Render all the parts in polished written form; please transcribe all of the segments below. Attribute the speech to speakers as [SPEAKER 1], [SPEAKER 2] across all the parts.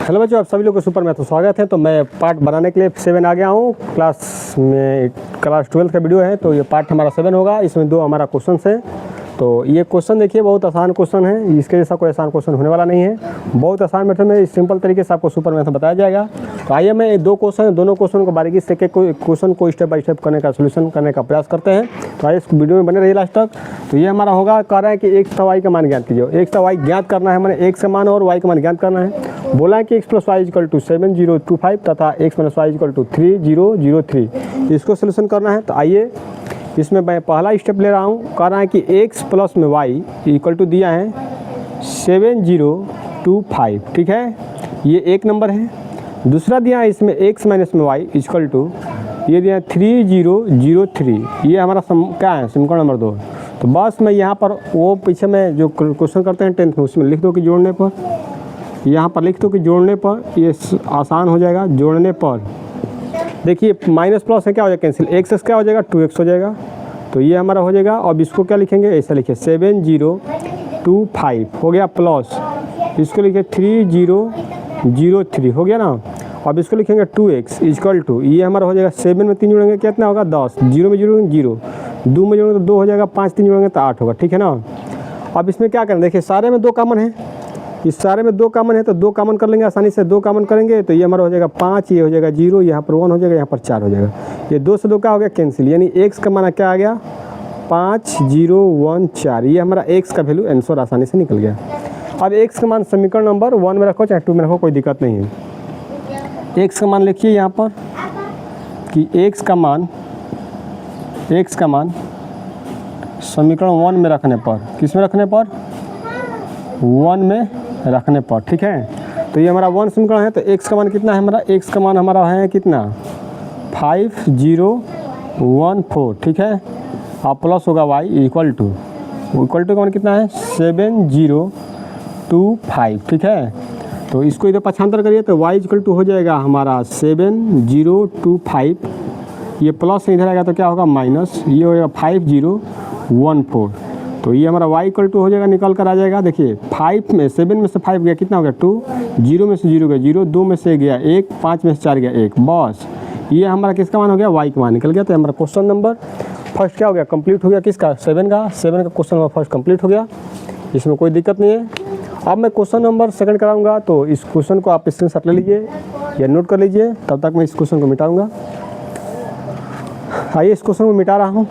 [SPEAKER 1] Hello बच्चों, आप सभी लोग को सुपर मैथ में स्वागत है। तो मैं पार्ट बनाने के लिए 7 आ गया हूँ। क्लास 12 का वीडियो है, तो ये पार्ट हमारा 7 होगा। इसमें 2 हमारा क्वेश्चन है। तो ये क्वेश्चन देखिए बहुत आसान क्वेश्चन है, इसके जैसा कोई आसान क्वेश्चन होने वाला नहीं है। बहुत आसान मेथड में सिंपल तरीके से आपको सुपर मैथ में बताया जाएगा। तो आइए मैं 2 क्वेश्चन, दोनों क्वेश्चन को बारीकी से क्वेश्चन को स्टेप बाय स्टेप करने का सोल्यूशन करने का प्रयास करते हैं। तो आइए इस वीडियो में बने रहिए लास्ट तक। तो ये हमारा होगा, कह रहा है कि x तथा y का मान ज्ञात कीजिए। x तथा y ज्ञात करना है, मैंने x का मान और y का मान ज्ञात करना है। बोला है कि x + y = 7025 तथा x - y = 3003। इसको सोल्यूशन करना है। तो आइए इसमें मैं पहला स्टेप ले रहा हूँ। कह रहा है कि x + y = दिया है 7025, ठीक है, ये एक नंबर है। दूसरा दिया है इसमें x - y = ये दिया है 3003। ये हमारा क्या है, समीकरण नंबर 2। तो बस मैं यहाँ पर वो पीछे में जो क्वेश्चन करते हैं 10th में, उसमें लिख दो कि जोड़ने पर, यहाँ पर लिख दो कि जोड़ने पर ये आसान हो जाएगा। जोड़ने पर देखिए माइनस प्लस है, क्या हो जाएगा कैंसिल, x क्या हो जाएगा 2x हो जाएगा। तो ये हमारा हो जाएगा। अब इसको क्या लिखेंगे, ऐसा लिखिए 7025 हो गया, प्लस इसको लिखिए 3003 हो गया ना। अब इसको लिखेंगे 2x = ये हमारा हो जाएगा 7 में 3 जोड़ेंगे कितना होगा 10, 0 में जोड़ेंगे 0, 2 में जोड़ेंगे तो 2 हो जाएगा, 5 3 जोड़ेंगे तो 8 होगा, ठीक है ना। अब इसमें क्या करें, देखिए सारे में 2 कॉमन है, इस सारे में 2 कॉमन है तो 2 कॉमन कर लेंगे आसानी से। 2 कॉमन करेंगे तो ये हमारा हो जाएगा 5, ये हो जाएगा 0, यहाँ पर 1 हो जाएगा, यहाँ पर 4 हो जाएगा। ये 2 से 2 क्या हो गया कैंसिल, यानी x का मान क्या आ गया 5014। ये हमारा x का वैल्यू आंसर आसानी से निकल गया। अब x का मान समीकरण नंबर 1 में रखो चाहे 2 में रखो, कोई दिक्कत नहीं है। x का मान लिखिए यहाँ पर कि x का मान समीकरण 1 में रखने पर, किस में रखने पर, 1 में रखने पर, ठीक है। तो ये हमारा 1 समीकरण है। तो x का मान कितना है हमारा, x का मान हमारा है कितना 5014, ठीक है। और प्लस होगा y = का मान कितना है 7025, ठीक है। तो इसको इधर पक्षांतर करिए तो y = हो जाएगा हमारा 7025, ये प्लस इधर आएगा तो क्या होगा माइनस, ये होगा 5014। तो ये हमारा y = हो जाएगा, निकल कर आ जाएगा। देखिए 7 में से 5 गया कितना हो गया 2, 0 में से 0 गया 0, 2 में से गया 1, 5 में से 4 गया 1, बस ये हमारा किसका मान हो गया, y का मान निकल गया। तो हमारा क्वेश्चन नंबर फर्स्ट क्या हो गया, कंप्लीट हो गया, किसका 7 का क्वेश्चन नंबर फर्स्ट कंप्लीट हो गया। इसमें कोई दिक्कत नहीं है। अब मैं क्वेश्चन नंबर 2 कराऊंगा, तो इस क्वेश्चन को आप स्क्रीनशॉट ले लीजिए या नोट कर लीजिए, तब तक मैं इस क्वेश्चन को मिटाऊंगा। आइए इस क्वेश्चन को मिटा रहा हूँ,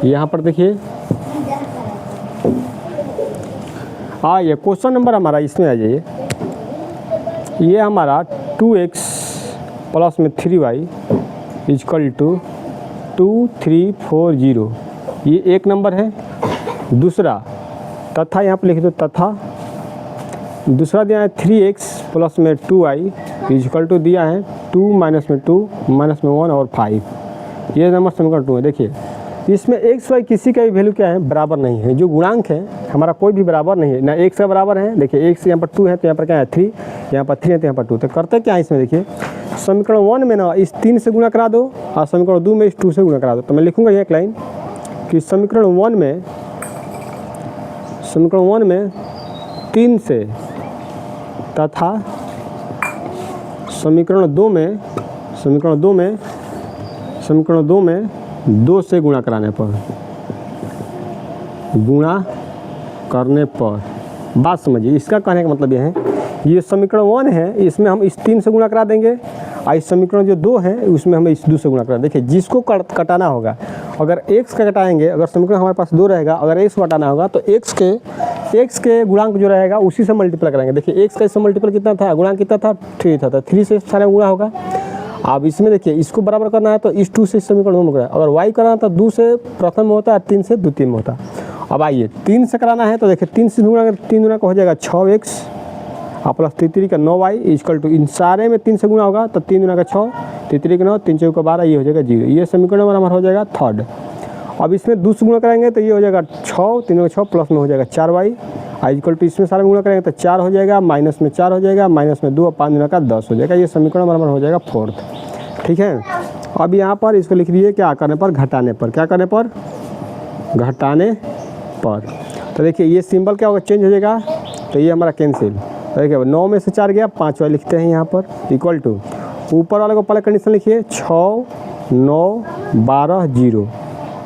[SPEAKER 1] यहाँ पर देखिए। ये क्वेश्चन नंबर हमारा इसमें आ जाइए। ये हमारा 2x + 3y = 2340, ये एक नंबर है। दूसरा तथा यहाँ पर लिख दो तथा, दूसरा दिया है 3x + 2y = दिया है 2 - 2 - 1 और 5। ये नंबर समीकरण 2 है। देखिए इसमें x y किसी का भी वैल्यू क्या है, बराबर नहीं है। जो गुणांक है हमारा कोई भी बराबर नहीं है, ना x का बराबर है। देखिए x यहाँ पर 2 है तो यहाँ पर क्या है 3, यहाँ पर 3 है तो यहाँ पर 2। तो करते क्या है इसमें, देखिए समीकरण 1 में ना इस 3 से गुणा करा दो और समीकरण 2 में इस 2 से गुणा करा दो। तो मैं लिखूँगा एक लाइन कि समीकरण 1 में 3 से तथा समीकरण 2 में 2 से गुणा करने पर, बात समझिए। इसका कहने का मतलब यह है, ये समीकरण 1 है, इसमें हम इस 3 से गुणा करा देंगे और इस समीकरण जो 2 है उसमें हम इस 2 से गुणा करा। देखिए जिसको कटाना होगा, अगर x का कटाएंगे, अगर समीकरण हमारे पास 2 रहेगा, अगर x को हटाना होगा तो x के गुणांक जो रहेगा उसी से मल्टीप्लाई करेंगे। देखिए x का इससे मल्टीप्लाई कितना था, गुणांक कितना था 3 था, तो 3 से सारे गुणा होगा। अब इसमें देखिए इसको बराबर करना है तो इस 2 से इस समीकरण 2 में कराए। अगर y कराना तो 2 से प्रथम में होता है, 3 से द्वितीय में होता। अब आइए 3 से कराना है तो देखिए 3 से गुणा 3 गुना का हो जाएगा 6x प्लस 3 का 9y = इन सारे में 3 से गुणा होगा तो 3 गुना का 6, 3 का 9, 3 4 का 12, ये हो जाएगा 0। ये समीकरण नंबर हमारा हो जाएगा 3rd। अब इसमें 2 से गुणा करेंगे तो ये हो जाएगा 6, 3 का 6 प्लस में हो जाएगा 4y = इसमें सारे गुणा करेंगे तो 4 हो जाएगा, माइनस में 4 हो जाएगा, माइनस में 2 और 5 गुना का 10 हो जाएगा। ये समीकरण नंबर हो जाएगा 4th, ठीक है। अब यहाँ पर इसको लिख दीजिए क्या करने पर, घटाने पर। क्या करने पर, घटाने पर। तो देखिए ये सिंबल क्या होगा, चेंज हो जाएगा, तो ये हमारा कैंसिल। तो देखिए 9 में से 4 गया, 5 वाला लिखते हैं यहाँ पर इक्वल टू, ऊपर वाले को पहले कंडीशन लिखिए 6 9 12 0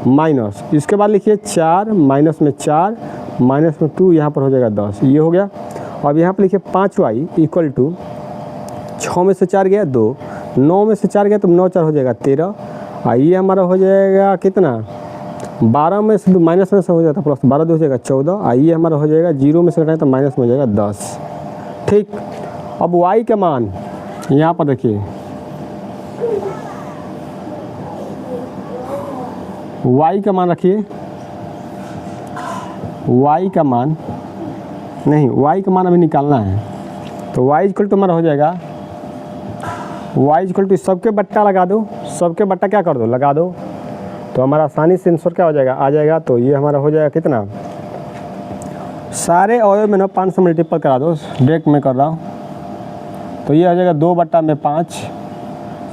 [SPEAKER 1] माइनस, इसके बाद लिखिए 4 माइनस में 4 माइनस में 2, यहाँ पर हो जाएगा 10, ये हो गया। अब यहाँ पर लिखिए 5y इक्वल टू 6 में से 4 गया 2, 9 में से 4 गया तो 9 4 हो जाएगा 13, और ये हमारा हो जाएगा कितना, 12 में से माइनस में से हो जाता प्लस 12 2 हो जाएगा 14, और ये हमारा हो जाएगा 0 में से घटाएं तो माइनस में हो जाएगा 10। ठीक, अब y का मान यहाँ पर देखिए, y का मान रखिए, y का मान नहीं, y का मान अभी निकालना है, तो y इक्वल टू हमारा हो जाएगा, y इक्वल टू सबके बट्टा लगा दो, सबके बट्टा क्या कर दो, लगा दो, तो हमारा आसानी से आंसर क्या हो जाएगा, आ जाएगा। तो ये हमारा हो जाएगा कितना, सारे अवयव में ना 5 से मल्टीपल करा दो, डायरेक्ट में कर रहा हूँ, तो ये हो जाएगा 2/5,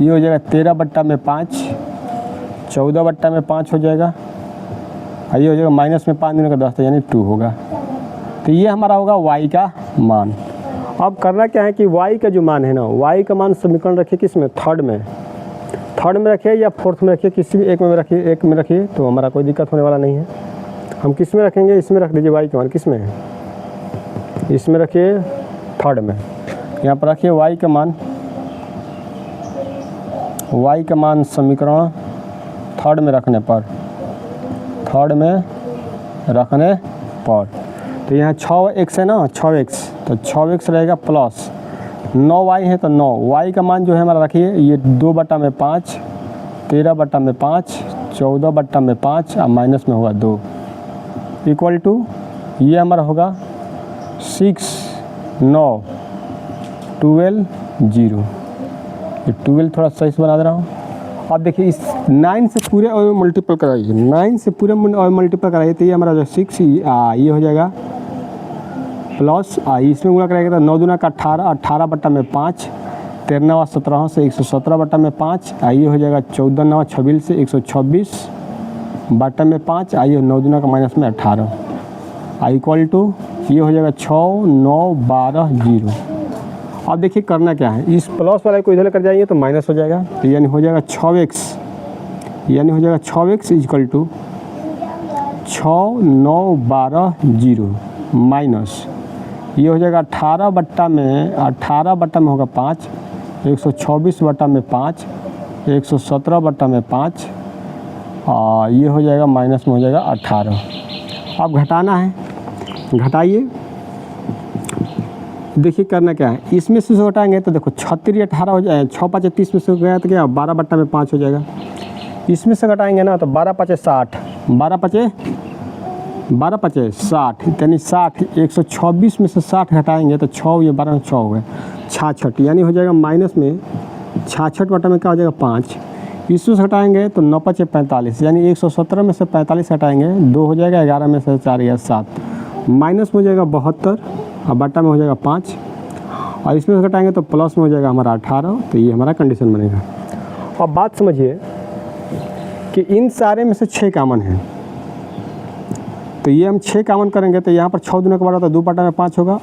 [SPEAKER 1] ये हो जाएगा 13/5, 14/5 हो जाएगा, और ये हो जाएगा माइनस में 5 का 10 यानी 2 होगा। तो ये हमारा होगा y का मान। अब करना क्या है कि y का जो मान है ना, y का मान समीकरण रखिए किस में, थर्ड में रखिए या फोर्थ में रखिए, किसी भी एक में रखिए, तो हमारा कोई दिक्कत होने वाला नहीं है। हम किस में रखेंगे, इसमें रख दीजिए, y का मान किस में है, इसमें रखिए थर्ड में, यहाँ पर रखिए y का मान समीकरण थर्ड में रखने पर, तो यहाँ 6x है ना, 6x, तो 6x रहेगा प्लस 9y है तो 9y का मान जो है हमारा रखिए, ये 2/5, 13/5, 14/5 और माइनस में होगा 2 इक्वल टू, ये हमारा होगा 6 9 12 0, ये 12 थोड़ा सही से बना दे रहा हूँ। अब देखिए इस 9 से पूरे और मल्टीपल कराइए, 9 से पूरे और मल्टीपल कराइए, तो ये हमारा जो 6 ये हो जाएगा प्लस इसमें गुणा कराएगा तो 9 दूना का 18, 18/5, 13 17 से 117/5, ये हो जाएगा 14 9 26 से 126/5, आइए 9 दूना का माइनस में 18, इक्वल टू ये हो जाएगा 6 9 12 0। अब देखिए करना क्या है, इस प्लस वाले को इधर लेकर जाइए तो माइनस हो जाएगा, तो यानी हो जाएगा 6x इक्वल टू 6 9 12 0 माइनस, ये हो जाएगा 18 में होगा 5, 126/5, 117/5, ये हो जाएगा माइनस में हो जाएगा 18। अब घटाना है, घटाइए, देखिए करना क्या है, इसमें से घटाएंगे तो देखो 36 18 हो जाएगा, 6 5 30 में से गया तो क्या 12/5 हो जाएगा, इसमें से घटाएंगे ना तो 12 5 60, 12 5 60, यानी 60, 126 में से 60 घटाएंगे तो 6 ये 12 6 हो गए 66, यानी हो जाएगा माइनस में 66 में क्या हो जाएगा 5, इसमें से हटाएंगे तो 9 5 45, यानी 117 में से 45 हटाएंगे 2 हो जाएगा, 11 में से 4 या 7, माइनस में हो जाएगा 72 और बट्टा में हो जाएगा 5, और इसमें से घटाएंगे तो प्लस में हो जाएगा हमारा 18, तो ये हमारा कंडीशन बनेगा। अब बात समझिए कि इन सारे में से 6 कॉमन है, तो ये हम 6 कॉमन करेंगे तो यहाँ पर 6 दूना का 12 तो 2/5 होगा,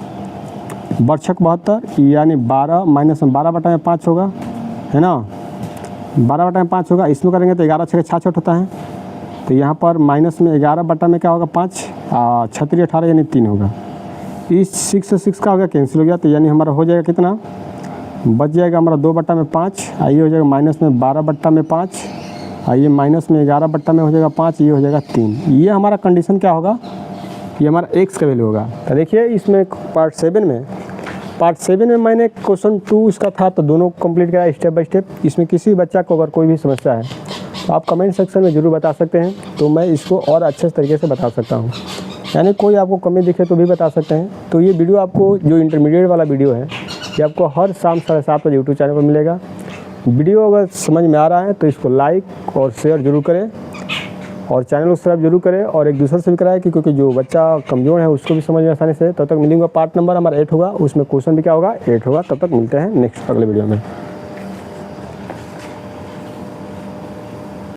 [SPEAKER 1] बरछक 72 यानी 12 माइनस में 12/5 होगा, है ना, 12/5 होगा, इसमें करेंगे तो 11 6 66 होता है, तो यहाँ पर माइनस में 11 में क्या होगा 5, 36 18 यानी 3 होगा, इस 6 से 6 का हो गया कैंसिल हो गया, तो यानी हमारा हो जाएगा कितना, बच जाएगा हमारा 2/5, ये हो जाएगा माइनस में 12/5, ये माइनस में 11 में हो जाएगा 5, ये हो जाएगा 3, ये हमारा कंडीशन क्या होगा, ये हमारा x का वैल्यू होगा। तो देखिए इसमें पार्ट 7 में मैंने क्वेश्चन 2 इसका था, तो दोनों कंप्लीट कराया स्टेप बाय स्टेप। इसमें किसी बच्चा को अगर कोई भी समस्या है तो आप कमेंट सेक्शन में ज़रूर बता सकते हैं, तो मैं इसको और अच्छे तरीके से बता सकता हूँ, यानी कोई आपको कमी दिखे तो भी बता सकते हैं। तो ये वीडियो आपको जो इंटरमीडिएट वाला वीडियो है ये आपको हर शाम 7:30 बजे यूट्यूब चैनल पर मिलेगा। वीडियो अगर समझ में आ रहा है तो इसको लाइक और शेयर जरूर करें और चैनल को सब्सक्राइब जरूर करें और एक दूसरे से भी कराएं, क्योंकि जो बच्चा कमज़ोर है उसको भी समझ में आसानी से। तब तक मिलेंगे, पार्ट नंबर हमारा 8 होगा, उसमें क्वेश्चन भी क्या होगा 8 होगा। तब तक मिलते हैं नेक्स्ट अगले वीडियो में।